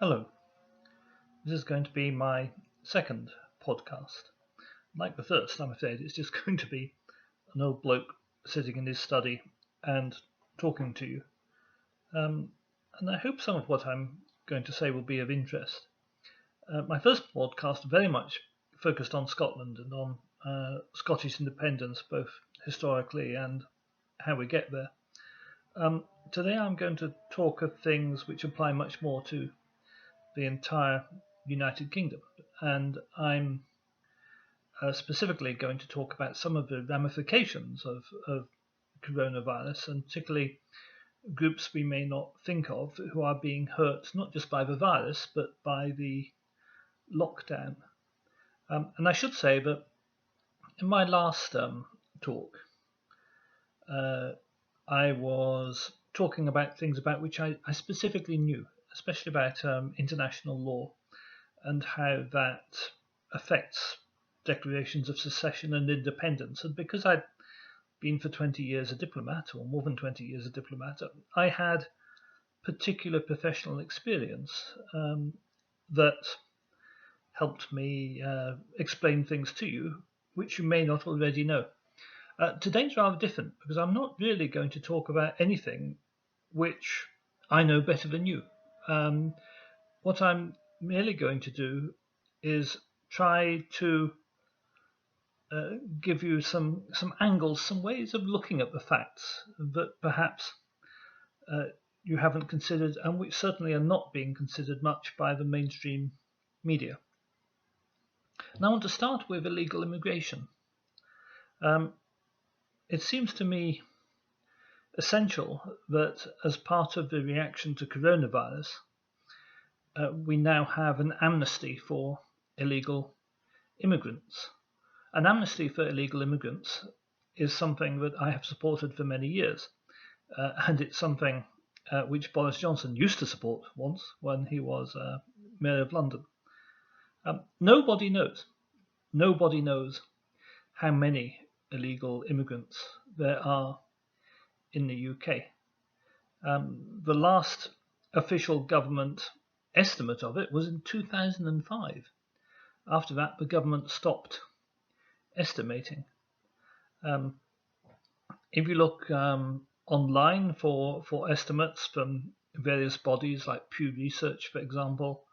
Hello, this is going to be my second podcast. Like the first, I'm afraid it's just going to be an old bloke sitting in his study and talking to you. And I hope some of what I'm going to say will be of interest. My first podcast very much focused on Scotland and on Scottish independence, both historically and how we get there. Today I'm going to talk of things which apply much more to the entire United Kingdom, and I'm specifically going to talk about some of the ramifications of coronavirus, and particularly groups we may not think of who are being hurt not just by the virus but by the lockdown. And I should say that in my last talk, I was talking about things about which I specifically knew, especially about international law and how that affects declarations of secession and independence. And because I'd been for 20 years a diplomat, or more than 20 years a diplomat, I had particular professional experience that helped me explain things to you which you may not already know. Today's rather different because I'm not really going to talk about anything which I know better than you. What I'm merely going to do is try to give you some angles, some ways of looking at the facts that perhaps you haven't considered and which certainly are not being considered much by the mainstream media. Now I want to start with illegal immigration. It seems to me essential that as part of the reaction to coronavirus, we now have an amnesty for illegal immigrants. An amnesty for illegal immigrants is something that I have supported for many years, and it's something which Boris Johnson used to support once when he was Mayor of London. Nobody knows how many illegal immigrants there are in the UK. The last official government estimate of it was in 2005. After that, the government stopped estimating. If you look online for estimates from various bodies like Pew Research, for example,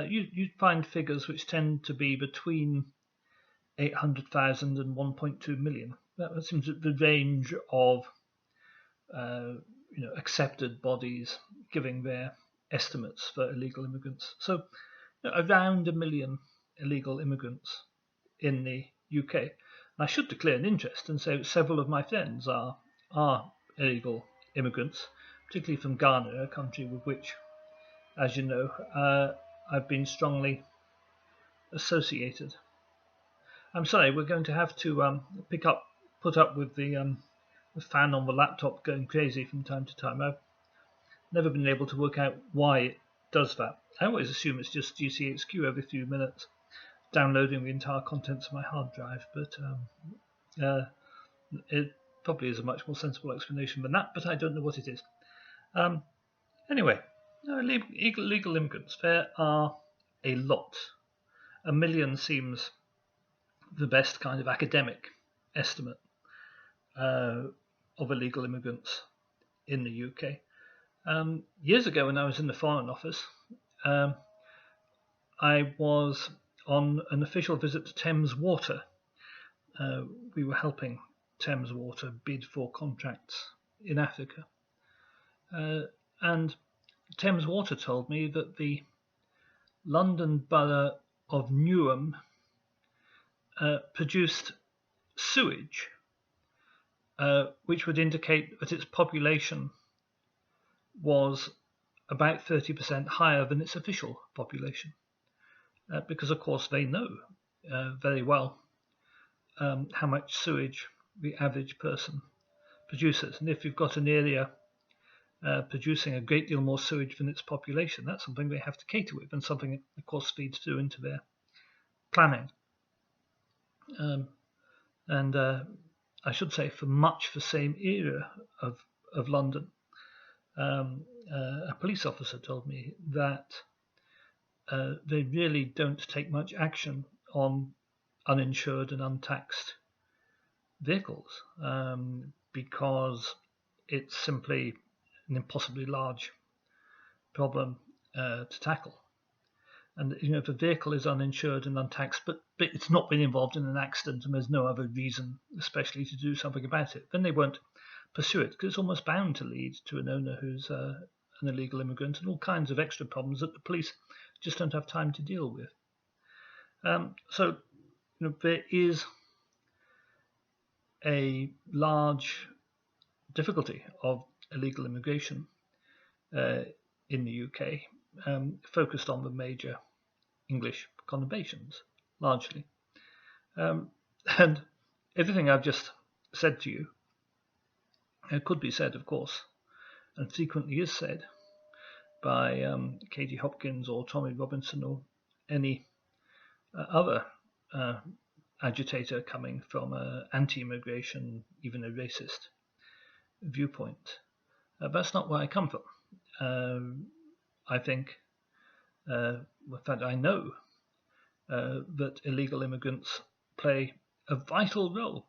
you find figures which tend to be between 800,000 and 1.2 million. That seems the range of accepted bodies giving their estimates for illegal immigrants. So around 1 million illegal immigrants in the UK. And I should declare an interest and say several of my friends are illegal immigrants, particularly from Ghana, a country with which, as you know, I've been strongly associated. I'm sorry, we're going to have to put up with the fan on the laptop going crazy from time to time. I've never been able to work out why it does that. I always assume it's just GCHQ every few minutes downloading the entire contents of my hard drive, but it probably is a much more sensible explanation than that, but I don't know what it is. Anyway, illegal immigrants, there are a lot. 1 million seems the best kind of academic estimate of illegal immigrants in the UK. Years ago, when I was in the Foreign Office, I was on an official visit to Thames Water. We were helping Thames Water bid for contracts in Africa. And Thames Water told me that the London Borough of Newham produced sewage which would indicate that its population was about 30% higher than its official population. Because, of course, they know very well how much sewage the average person produces. And if you've got an area producing a great deal more sewage than its population, that's something they have to cater with, and something that, of course, feeds through into their planning. And I should say, for much the same area of London, a police officer told me that they really don't take much action on uninsured and untaxed vehicles because it's simply an impossibly large problem to tackle. And if a vehicle is uninsured and untaxed, but it's not been involved in an accident and there's no other reason, especially to do something about it, then they won't pursue it because it's almost bound to lead to an owner who's an illegal immigrant and all kinds of extra problems that the police just don't have time to deal with. So there is a large difficulty of illegal immigration in the UK, focused on the major English conurbations, largely. And everything I've just said to you could be said, of course, and frequently is said by Katie Hopkins or Tommy Robinson or any other agitator coming from an anti-immigration, even a racist viewpoint. That's not where I come from. I think, in fact, I know that illegal immigrants play a vital role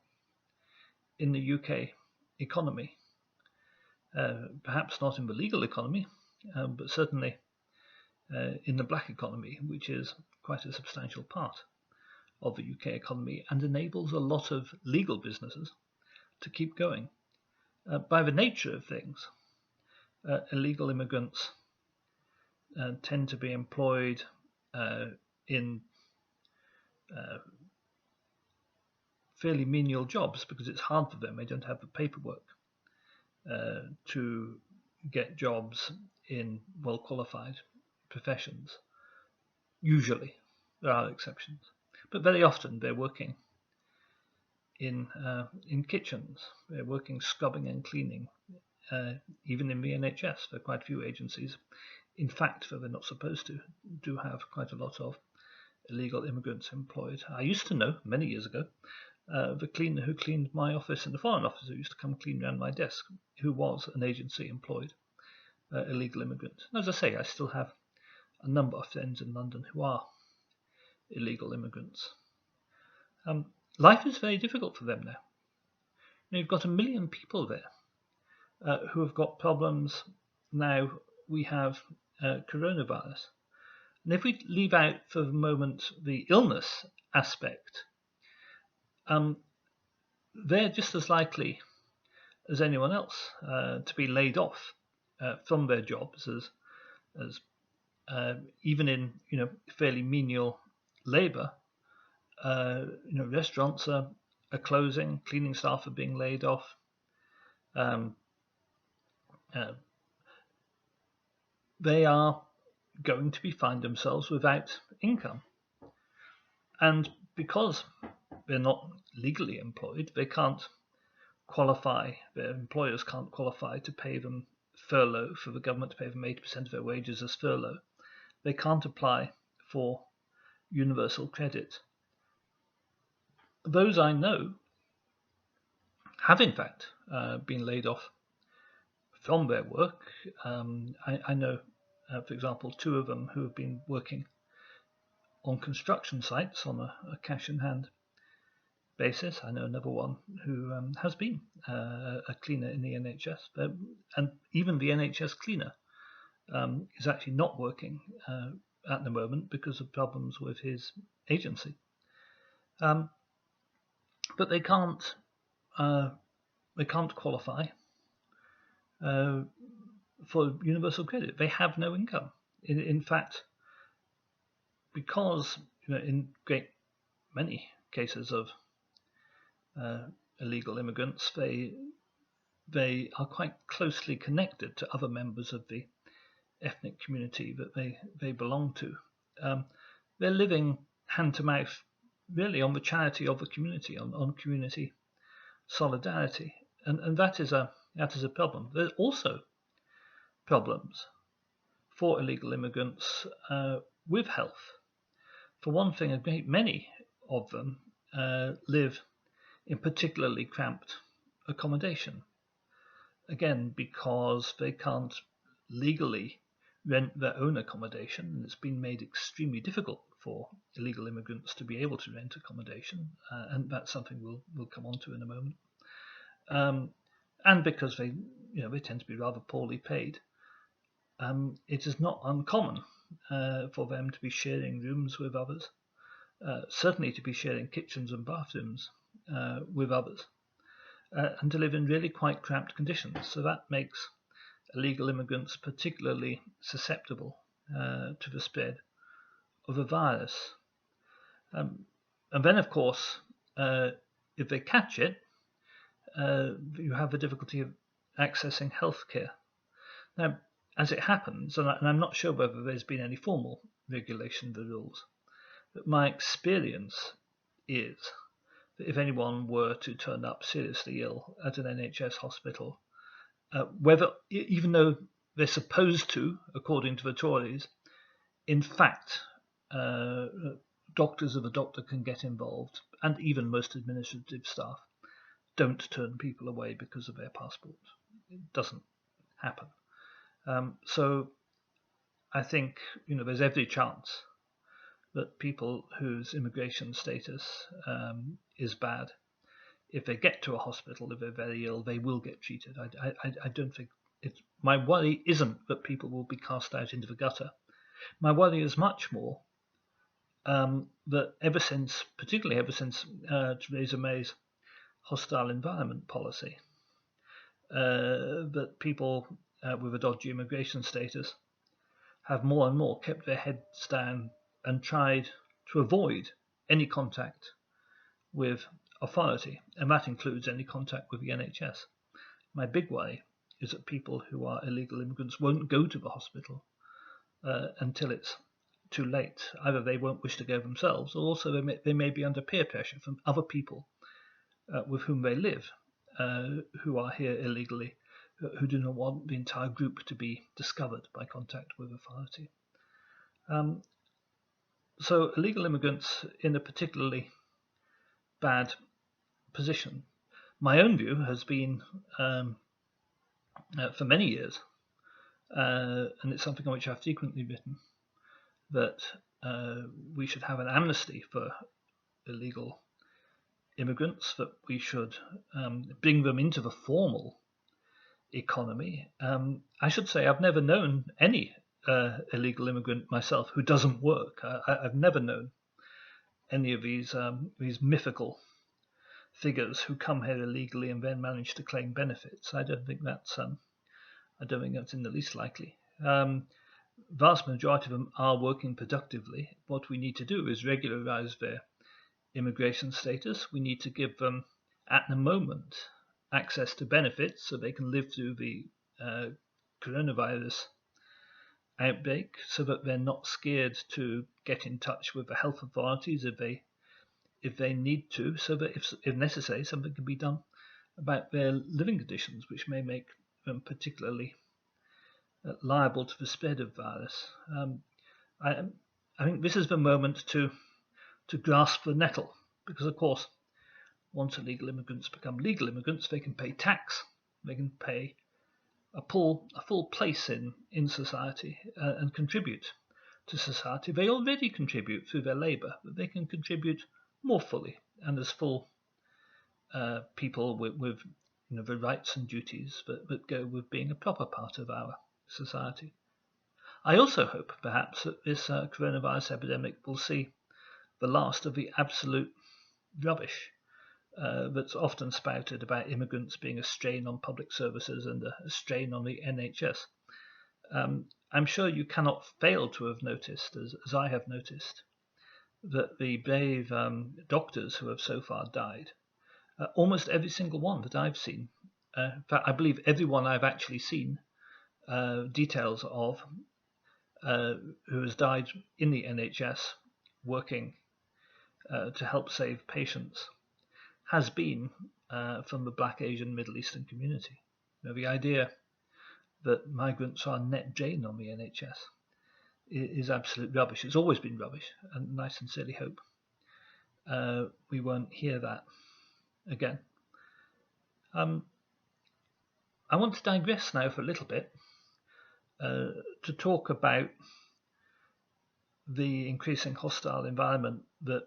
in the UK economy. Perhaps not in the legal economy, but certainly in the black economy, which is quite a substantial part of the UK economy and enables a lot of legal businesses to keep going. By the nature of things, illegal immigrants tend to be employed in fairly menial jobs because it's hard for them. They don't have the paperwork to get jobs in well-qualified professions. Usually, there are exceptions, but very often they're working in kitchens. They're working scrubbing and cleaning, even in the NHS. There are quite a few agencies. In fact, though they're not supposed to, do have quite a lot of illegal immigrants employed. I used to know, many years ago, the cleaner who cleaned my office in the Foreign Office, who used to come clean around my desk, who was an agency employed illegal immigrant. And as I say, I still have a number of friends in London who are illegal immigrants. Life is very difficult for them now. You've got 1 million people there who have got problems. Now we have coronavirus. And if we leave out for the moment the illness aspect, they're just as likely as anyone else to be laid off from their jobs as even in fairly menial labour. Restaurants are closing, cleaning staff are being laid off. They are going to find themselves without income, and because they're not legally employed, they can't qualify. Their employers can't qualify to pay them furlough, for the government to pay them 80% of their wages as furlough. They can't apply for universal credit. Those I know have in fact been laid off from their work. I know, for example, 2 of them who have been working on construction sites on a cash in hand basis. I know another one who has been a cleaner in the NHS, and even the NHS cleaner is actually not working at the moment because of problems with his agency. But they can't qualify for universal credit. They have no income. In fact, because in great many cases of illegal immigrants, they are quite closely connected to other members of the ethnic community that they belong to. They're living hand to mouth, really, on the charity of the community, on community solidarity, and that is a problem. There's also problems for illegal immigrants with health. For one thing, a great many of them live in particularly cramped accommodation, again because they can't legally rent their own accommodation, and it's been made extremely difficult for illegal immigrants to be able to rent accommodation, and that's something we'll come on to in a moment. And because they tend to be rather poorly paid, it is not uncommon for them to be sharing rooms with others, certainly to be sharing kitchens and bathrooms with others, and to live in really quite cramped conditions. So that makes illegal immigrants particularly susceptible to the spread of a virus. And then, of course, if they catch it, you have the difficulty of accessing healthcare. Now, as it happens, and I'm not sure whether there's been any formal regulation of the rules, but my experience is that if anyone were to turn up seriously ill at an NHS hospital, even though they're supposed to, according to the Tories, in fact, doctors of a doctor can get involved, and even most administrative staff don't turn people away because of their passport. It doesn't happen. So I think there's every chance that people whose immigration status is bad, if they get to a hospital, if they're very ill, they will get treated. I don't think my worry isn't that people will be cast out into the gutter. My worry is much more that particularly ever since Theresa May's hostile environment policy, that people with a dodgy immigration status have more and more kept their heads down and tried to avoid any contact with authority, and that includes any contact with the NHS. My big worry is that people who are illegal immigrants won't go to the hospital until it's too late. Either they won't wish to go themselves, or also they may be under peer pressure from other people with whom they live, who are here illegally, who do not want the entire group to be discovered by contact with authority. So illegal immigrants in a particularly bad position. My own view has been for many years, and it's something on which I've frequently written, that we should have an amnesty for illegal immigrants, that we should bring them into the formal economy. I should say I've never known any illegal immigrant myself who doesn't work. I've never known any of these mythical figures who come here illegally and then manage to claim benefits. I don't think that's in the least likely. Vast majority of them are working productively. What we need to do is regularize their immigration status. We need to give them, at the moment, access to benefits so they can live through the coronavirus outbreak, so that they're not scared to get in touch with the health authorities if they need to, so that if necessary, something can be done about their living conditions, which may make them particularly liable to the spread of virus. I think this is the moment to grasp the nettle, because of course, once illegal immigrants become legal immigrants, they can pay tax, they can pay a full place in society and contribute to society. They already contribute through their labour, but they can contribute more fully and as full people with the rights and duties that go with being a proper part of our society. I also hope, perhaps, that this coronavirus epidemic will see the last of the absolute rubbish that's often spouted about immigrants being a strain on public services and a strain on the NHS. I'm sure you cannot fail to have noticed, as I have noticed, that the brave doctors who have so far died, almost every single one that I've seen, in fact, I believe everyone I've actually seen details of, who has died in the NHS working to help save patients, has been from the Black, Asian, Middle Eastern community. The idea that migrants are net drain on the NHS is absolute rubbish. It's always been rubbish, and I sincerely hope we won't hear that again. I want to digress now for a little bit to talk about the increasing hostile environment that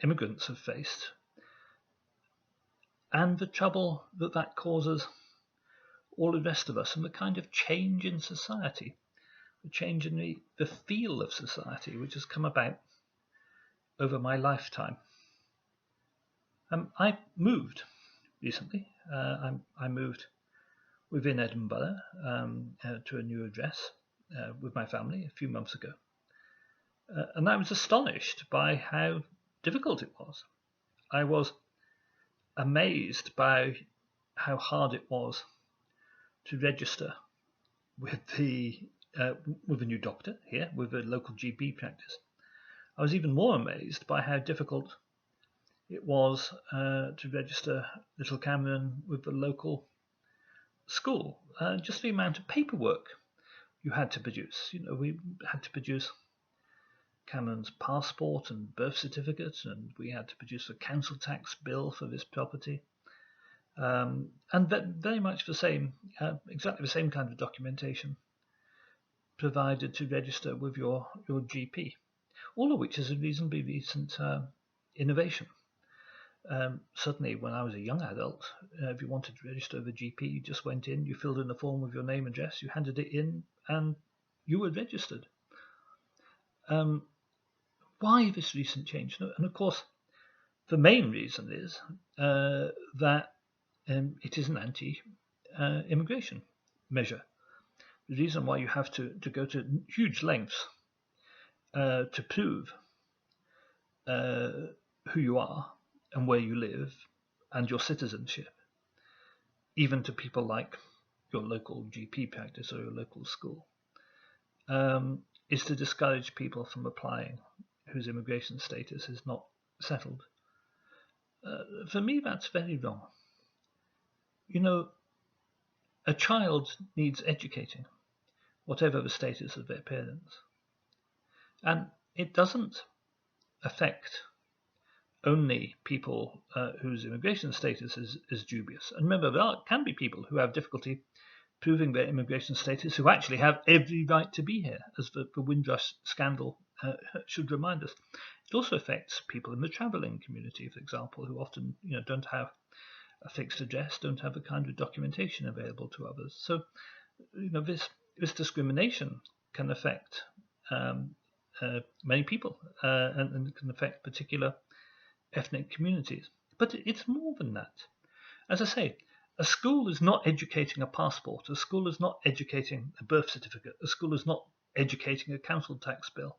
immigrants have faced and the trouble that that causes all the rest of us, and the kind of change in society, the change in the feel of society which has come about over my lifetime. I moved recently. I moved within Edinburgh to a new address with my family a few months ago. And I was astonished by how difficult it was. I was amazed by how hard it was to register with with a new doctor here, with a local GP practice. I was even more amazed by how difficult it was to register little Cameron with the local school. Just the amount of paperwork you had to produce. We had to produce Cameron's passport and birth certificate, and we had to produce a council tax bill for this property. And very much exactly the same kind of documentation provided to register with your GP, all of which is a reasonably recent innovation. Certainly when I was a young adult, if you wanted to register with a GP, you just went in, you filled in a form with your name and address, you handed it in, and you were registered. Why this recent change? And of course, the main reason is that it is an anti-immigration measure. The reason why you have to go to huge lengths to prove who you are and where you live and your citizenship, even to people like your local GP practice or your local school, is to discourage people from applying whose immigration status is not settled. For me, that's very wrong. A child needs educating, whatever the status of their parents. And it doesn't affect only people whose immigration status is dubious. And remember, there can be people who have difficulty proving their immigration status who actually have every right to be here, as the Windrush scandal should remind us. It also affects people in the travelling community, for example, who often don't have a fixed address, don't have the kind of documentation available to others. So this discrimination can affect many people and can affect particular ethnic communities. But it's more than that. As I say, a school is not educating a passport. A school is not educating a birth certificate. A school is not educating a council tax bill.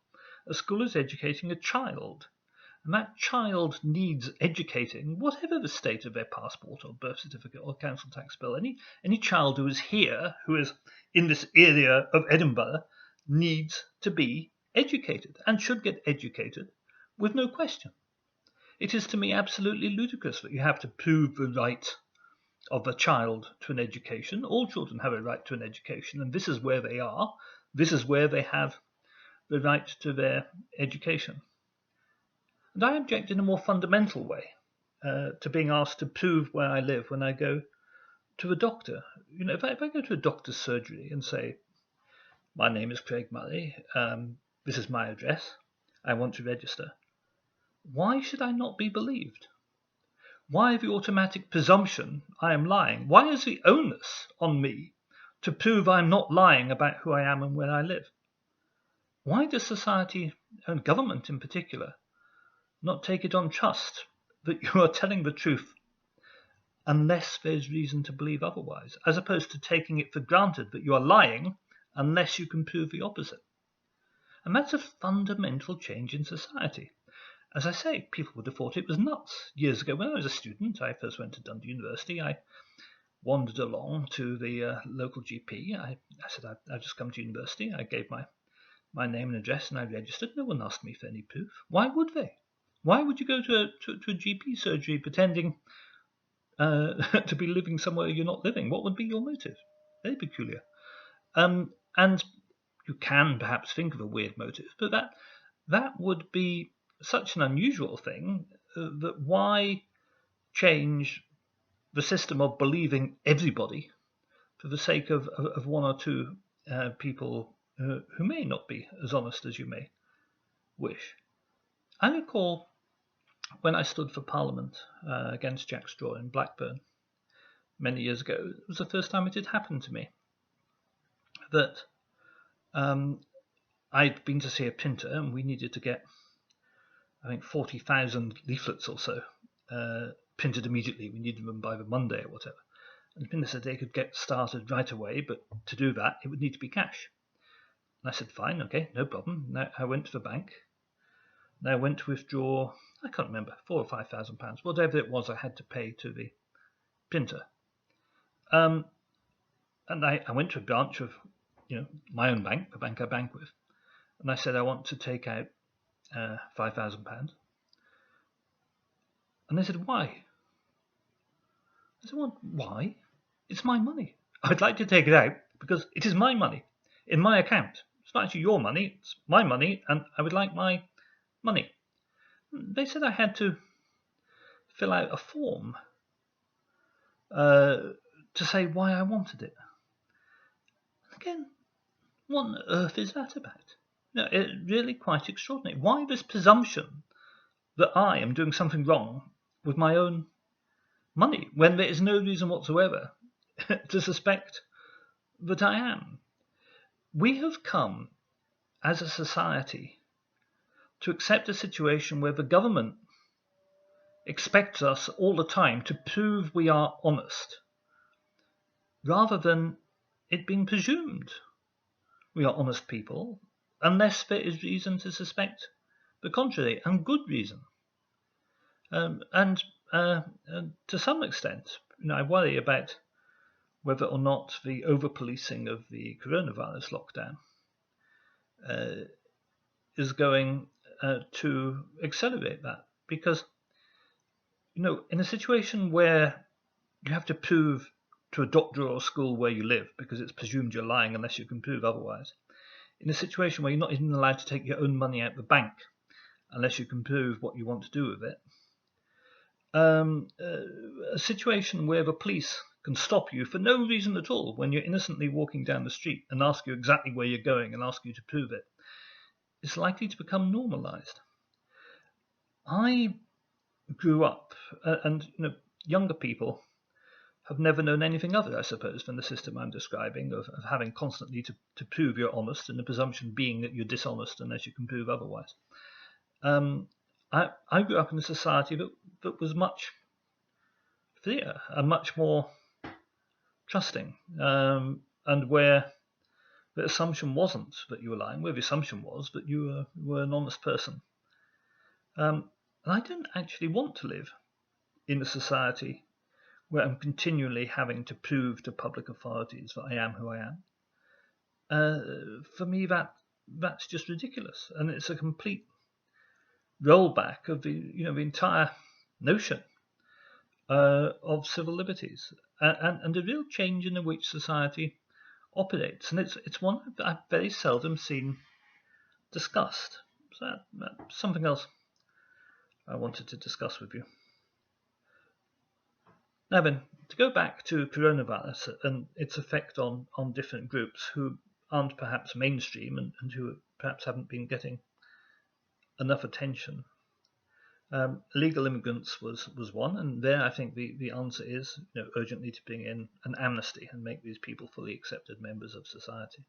A school is educating a child. And that child needs educating, whatever the state of their passport or birth certificate or council tax bill. Any child who is here, who is in this area of Edinburgh, needs to be educated and should get educated with no question. It is to me absolutely ludicrous that you have to prove the right of a child to an education. All children have a right to an education, and this is where they are. This is where they have the right to their education. And I object in a more fundamental way to being asked to prove where I live when I go to a doctor. If I go to a doctor's surgery and say, my name is Craig Murray, this is my address, I want to register, why should I not be believed? Why the automatic presumption I am lying? Why is the onus on me to prove I'm not lying about who I am and where I live? Why does society, and government in particular, not take it on trust that you are telling the truth unless there's reason to believe otherwise, as opposed to taking it for granted that you are lying unless you can prove the opposite? And that's a fundamental change in society. As I say, people would have thought it was nuts. Years ago, when I was a student, I first went to Dundee University. I wandered along to the local GP. I said, I've just come to university. I gave my name and address and I registered. No one asked me for any proof. Why would they? Why would you go to a GP surgery pretending to be living somewhere you're not living? What would be your motive? Very peculiar. And you can perhaps think of a weird motive, but that would be such an unusual thing that why change the system of believing everybody for the sake of one or two people who may not be as honest as you may wish. I recall when I stood for Parliament against Jack Straw in Blackburn many years ago, it was the first time it had happened to me that I'd been to see a printer and we needed to get, I think, 40,000 leaflets or so printed immediately. We needed them by the Monday or whatever. And the printer said they could get started right away, but to do that, it would need to be cash. And I said, fine, okay, no problem. Now I went to the bank. Now I went to withdraw, I can't remember, £4,000 or £5,000, whatever it was I had to pay to the printer. And I went to a branch of, my own bank, the bank I bank with, and I said I want to take out £5,000. And they said, why? I said, well, why? It's my money. I'd like to take it out because it is my money in my account. It's not actually your money, it's my money, and I would like my money. They said I had to fill out a form to say why I wanted it. Again, what on earth is that about? It's really quite extraordinary. Why this presumption that I am doing something wrong with my own money when there is no reason whatsoever to suspect that I am? We have come as a society to accept a situation where the government expects us all the time to prove we are honest, rather than it being presumed we are honest people, unless there is reason to suspect the contrary, and good reason. And to some extent, I worry about whether or not the over-policing of the coronavirus lockdown is going to accelerate that. Because, in a situation where you have to prove to a doctor or a school where you live, because it's presumed you're lying unless you can prove otherwise, in a situation where you're not even allowed to take your own money out of the bank unless you can prove what you want to do with it, a situation where the police can stop you for no reason at all when you're innocently walking down the street and ask you exactly where you're going and ask you to prove it, is likely to become normalized. I grew up, and younger people have never known anything other, I suppose, than the system I'm describing of having constantly to prove you're honest, and the presumption being that you're dishonest unless you can prove otherwise. I grew up in a society that was much freer and much more trusting, and where the assumption wasn't that you were lying, where the assumption was that you were an honest person. And I don't actually want to live in a society where I'm continually having to prove to public authorities that I am who I am. For me, that's just ridiculous, and it's a complete rollback of the entire notion of civil liberties and a real change in which society operates. And it's one I've very seldom seen discussed. So that's something else I wanted to discuss with you. Now then, to go back to coronavirus and its effect on different groups who aren't perhaps mainstream and who perhaps haven't been getting enough attention. Illegal immigrants was one, and there I think the answer is urgently to bring in an amnesty and make these people fully accepted members of society.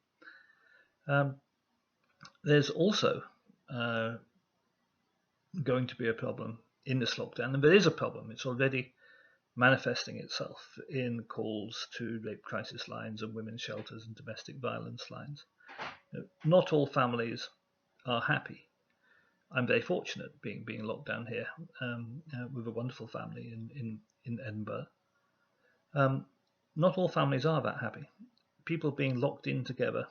There's also going to be a problem in this lockdown, and there is a problem. It's already manifesting itself in calls to rape crisis lines and women's shelters and domestic violence lines. Not all families are happy. I'm very fortunate being locked down here with a wonderful family in Edinburgh. Not all families are that happy. People being locked in together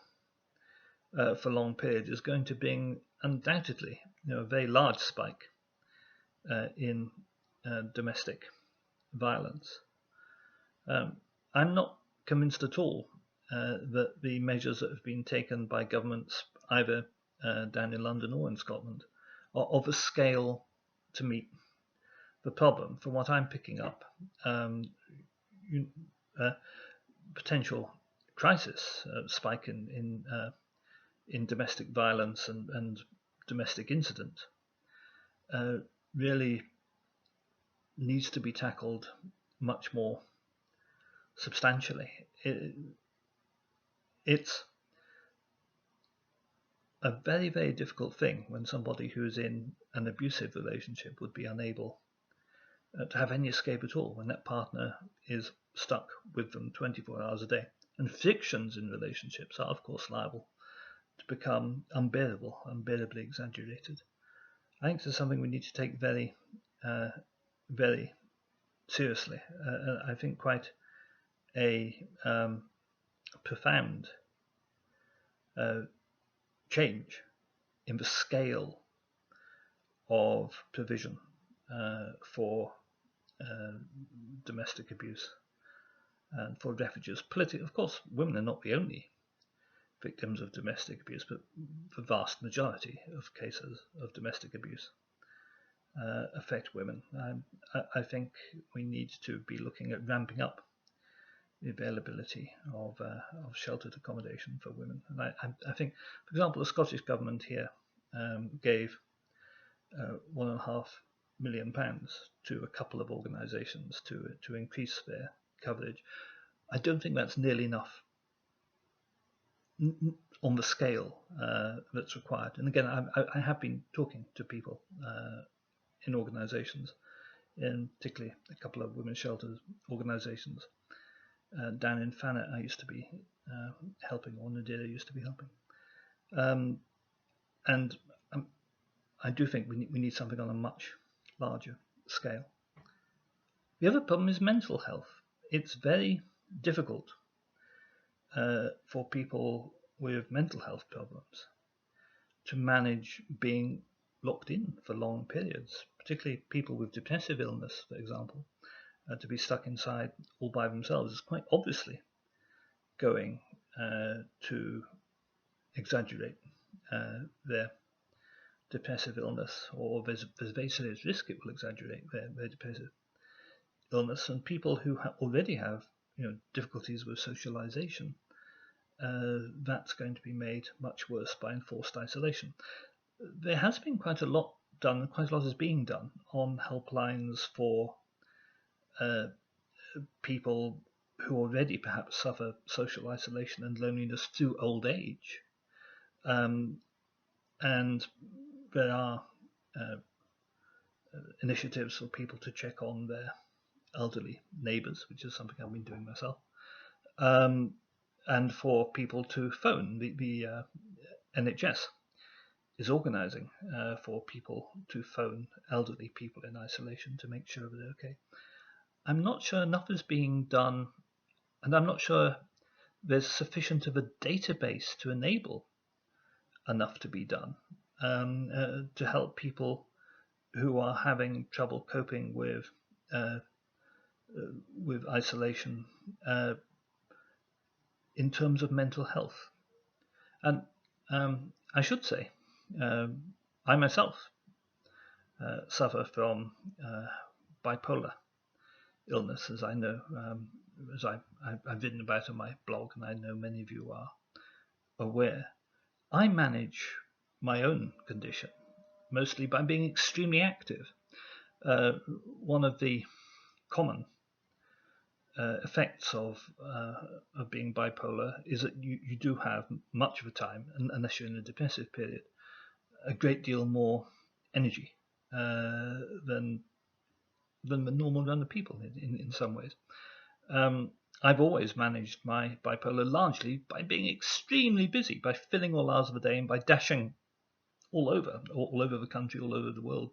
for long periods is going to bring undoubtedly a very large spike in domestic violence. I'm not convinced at all that the measures that have been taken by governments either down in London or in Scotland are of a scale to meet the problem. From what I'm picking up, potential crisis, spike in domestic violence and domestic incident, really needs to be tackled much more substantially. It's a very, very difficult thing when somebody who is in an abusive relationship would be unable to have any escape at all, when that partner is stuck with them 24 hours a day. And frictions in relationships are, of course, liable to become unbearably exaggerated. I think this is something we need to take very, very seriously. I think quite a profound change in the scale of provision for domestic abuse and for refugees. Of course, women are not the only victims of domestic abuse, but the vast majority of cases of domestic abuse affect women. I think we need to be looking at ramping up the availability of sheltered accommodation for women. And I think, for example, the Scottish government here gave £1.5 million to a couple of organisations to increase their coverage. I don't think that's nearly enough on the scale that's required. And again, I have been talking to people in organisations, in particularly a couple of women's shelters organisations down in Thanet. I used to be helping, or Nadira used to be helping, and I do think we need something on a much larger scale. The other problem is mental health. It's very difficult for people with mental health problems to manage being locked in for long periods, particularly people with depressive illness, for example. To be stuck inside all by themselves is quite obviously going to exaggerate their depressive illness, or there's a very serious risk it will exaggerate their depressive illness. And people who already have difficulties with socialization, that's going to be made much worse by enforced isolation. There has been quite a lot done, quite a lot is being done on helplines for people who already perhaps suffer social isolation and loneliness through old age. And there are initiatives for people to check on their elderly neighbours, which is something I've been doing myself, and for people to phone. The NHS is organising for people to phone elderly people in isolation to make sure they're okay. I'm not sure enough is being done, and I'm not sure there's sufficient of a database to enable enough to be done to help people who are having trouble coping with isolation in terms of mental health. And I should say, I myself suffer from bipolar illness, as I know, as I've written about on my blog, and I know many of you are aware. I manage my own condition mostly by being extremely active. One of the common effects of being bipolar is that you do have much of the time, unless you're in a depressive period, a great deal more energy than the normal run of people in some ways. I've always managed my bipolar largely by being extremely busy, by filling all hours of the day and by dashing all over the country, all over the world,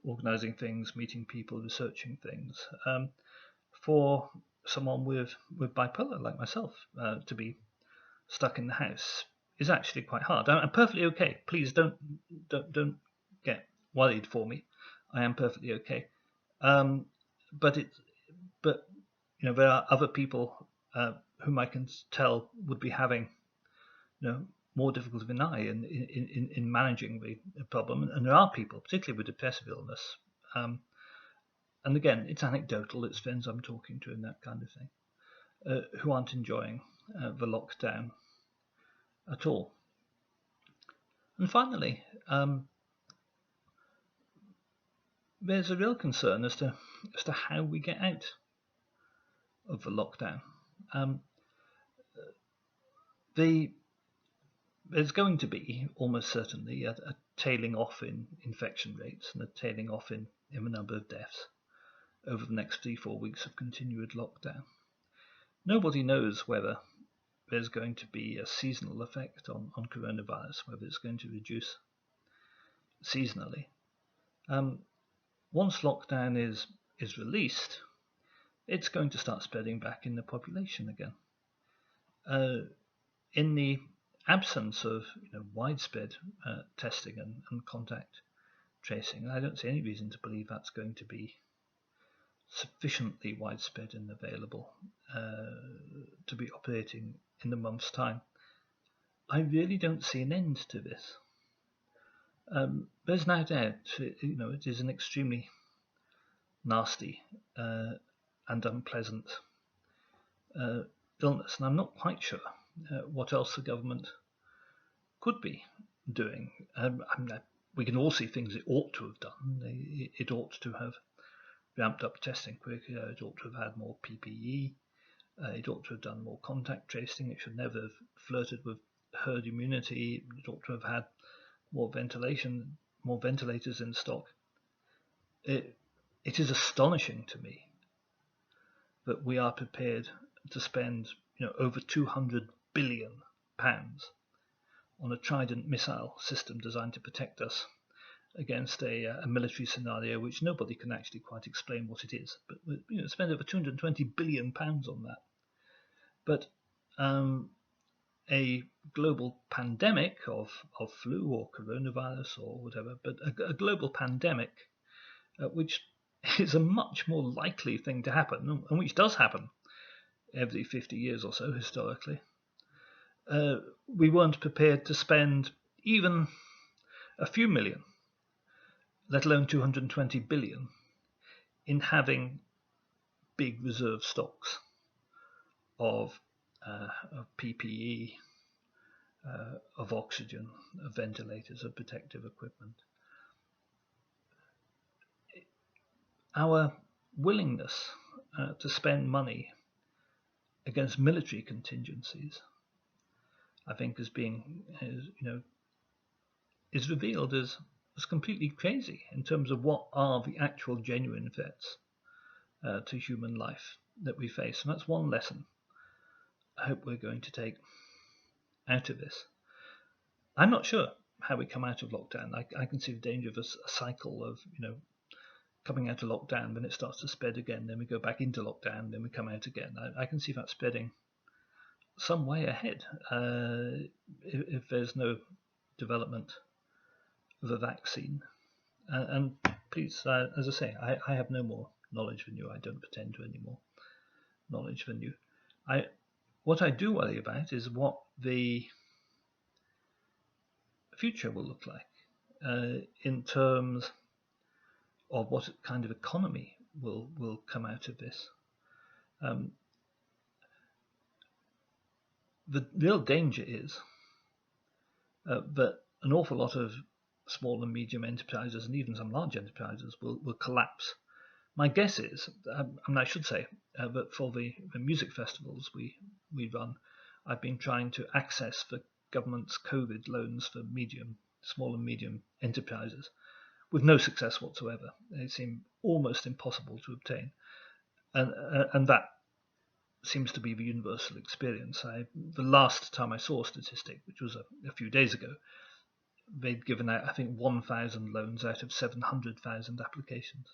organising things, meeting people, researching things. For someone with bipolar like myself, to be stuck in the house is actually quite hard. I'm perfectly okay. Please don't get worried for me. I am perfectly okay. But there are other people whom I can tell would be having more difficulty than I in managing the problem. And there are people, particularly with depressive illness, and again, it's anecdotal, it's friends I'm talking to and that kind of thing, who aren't enjoying the lockdown at all. And finally, there's a real concern as to how we get out of the lockdown. There's going to be almost certainly a tailing off in infection rates and a tailing off in the number of deaths over the next 3-4 weeks of continued lockdown. Nobody knows whether there's going to be a seasonal effect on coronavirus, whether it's going to reduce seasonally. Once lockdown is released, it's going to start spreading back in the population again. In the absence of widespread testing and contact tracing, I don't see any reason to believe that's going to be sufficiently widespread and available to be operating in a month's time. I really don't see an end to this. There's no doubt, it is an extremely nasty and unpleasant illness, and I'm not quite sure what else the government could be doing. We can all see things it ought to have done. It ought to have ramped up testing quicker. It ought to have had more PPE. It ought to have done more contact tracing. It should never have flirted with herd immunity. It ought to have had more ventilation, more ventilators in stock. It is astonishing to me that we are prepared to spend over £200 billion on a Trident missile system designed to protect us against a military scenario which nobody can actually quite explain what it is. But spend over £220 billion on that. But a global pandemic of flu or coronavirus or whatever, but a global pandemic which is a much more likely thing to happen, and which does happen every 50 years or so historically, we weren't prepared to spend even a few million, let alone 220 billion, in having big reserve stocks of PPE, of oxygen, of ventilators, of protective equipment. Our willingness to spend money against military contingencies, I think, is revealed as completely crazy in terms of what are the actual genuine threats to human life that we face. And that's one lesson I hope we're going to take out of this. I'm not sure how we come out of lockdown. I can see the danger of a cycle of, coming out of lockdown, then it starts to spread again, then we go back into lockdown, then we come out again. I can see that spreading some way ahead if there's no development of a vaccine. And please, as I say, I have no more knowledge than you. I don't pretend to any more knowledge than you. What I do worry about is what the future will look like in terms of what kind of economy will come out of this. The real danger is that an awful lot of small and medium enterprises and even some large enterprises will collapse. My guess is, I should say, that for the music festivals we run, I've been trying to access the government's COVID loans for small and medium enterprises, with no success whatsoever. They seem almost impossible to obtain, and that seems to be the universal experience. The last time I saw a statistic, which was a few days ago, they'd given out, I think, 1,000 loans out of 700,000 applications.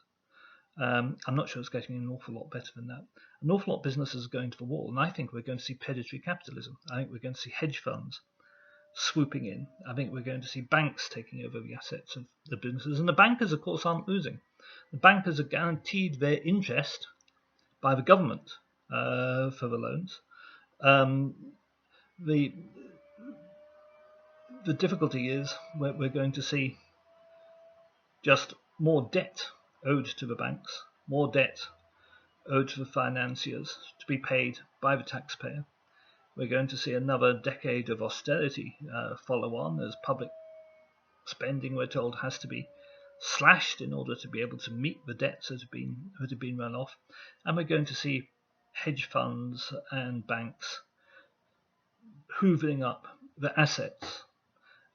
I'm not sure it's getting an awful lot better than that. An awful lot of businesses are going to the wall, and I think we're going to see predatory capitalism. I think we're going to see hedge funds swooping in. I think we're going to see banks taking over the assets of the businesses, and the bankers, of course, aren't losing. The bankers are guaranteed their interest by the government for the loans. The difficulty is we're going to see just more debt owed to the banks, more debt owed to the financiers to be paid by the taxpayer. We're going to see another decade of austerity follow on, as public spending, we're told, has to be slashed in order to be able to meet the debts that have been run off. And we're going to see hedge funds and banks hoovering up the assets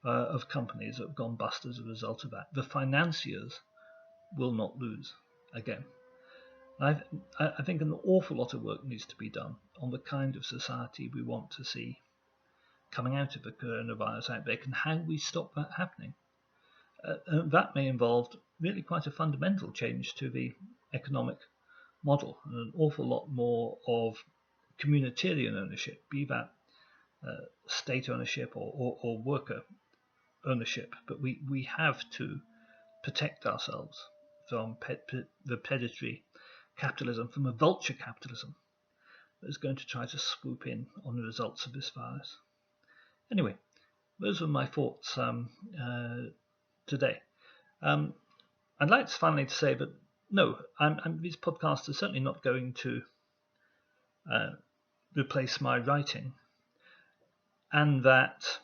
of companies that have gone bust as a result of that. The financiers will not lose again. I think an awful lot of work needs to be done on the kind of society we want to see coming out of the coronavirus outbreak and how we stop that happening. That may involve really quite a fundamental change to the economic model and an awful lot more of communitarian ownership, be that state ownership or worker ownership. But we have to protect ourselves from the predatory capitalism, from a vulture capitalism that is going to try to swoop in on the results of this virus. Anyway, those were my thoughts today. I'd like to finally say that no, these podcasts are certainly not going to replace my writing, and that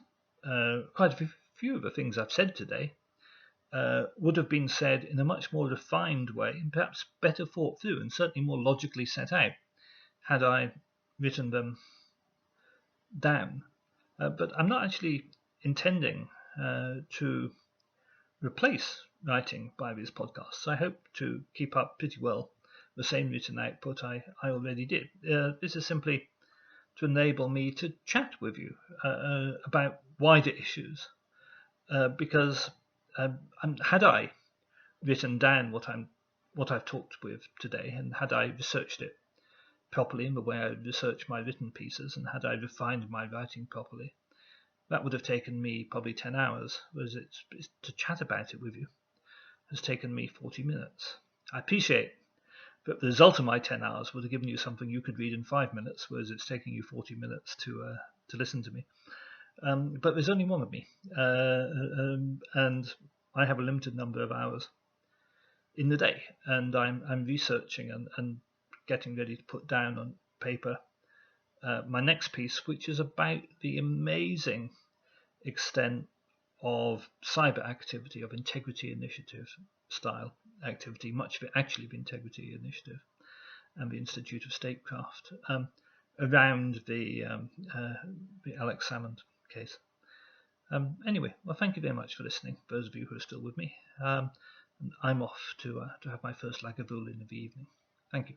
quite a few of the things I've said today would have been said in a much more refined way and perhaps better thought through and certainly more logically set out had I written them down. But I'm not actually intending to replace writing by these podcasts. I hope to keep up pretty well the same written output I already did. This is simply to enable me to chat with you about wider issues, because had I written down what I've talked with today, and had I researched it properly in the way I research my written pieces, and had I refined my writing properly, that would have taken me probably 10 hours, whereas to chat about it with you has taken me 40 minutes. I appreciate that the result of my 10 hours would have given you something you could read in 5 minutes, whereas it's taking you 40 minutes to listen to me. But there's only one of me, and I have a limited number of hours in the day, and I'm researching and getting ready to put down on paper my next piece, which is about the amazing extent of cyber activity, of integrity initiative style activity, much of it actually the integrity initiative and the Institute of Statecraft, around the Alex Salmond case. Anyway, well, thank you very much for listening, those of you who are still with me. I'm off to have my first Lagavulin of the evening. Thank you.